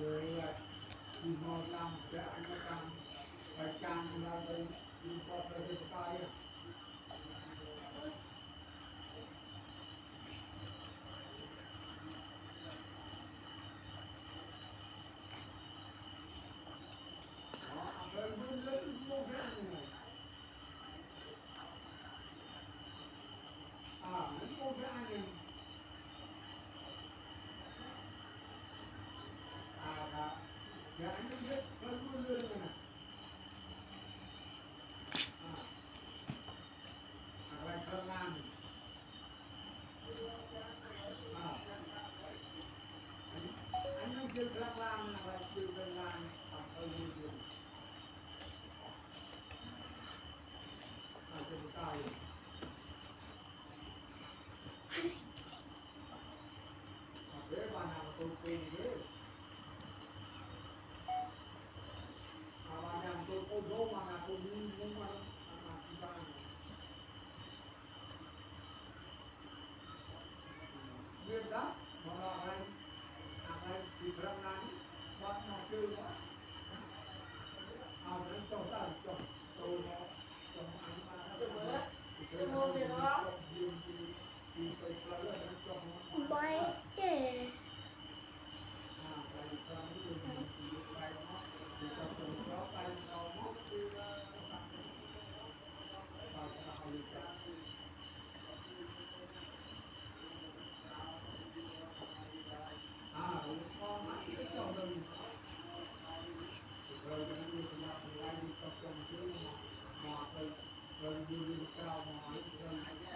rồi đi mò làm cái anh nó làm phải trang là đây đi qua đây cái rồi mình lấy mua cái này mình mua cái này dạ anh biết nó luôn luôn này lại thơm làm anh kêu thơm làm là kêu thơm làm ở như vậy cái tay thế bà nào tôi quên thế bà nào tôi cô dâu mà là cô nhưng mà chúng ta biết đó mà là anh thì làm nắng bắt nó chơi đó đến cho ta cho tôi nó cho anh mà Tôi mua việc đó. Bay chứ. Rồi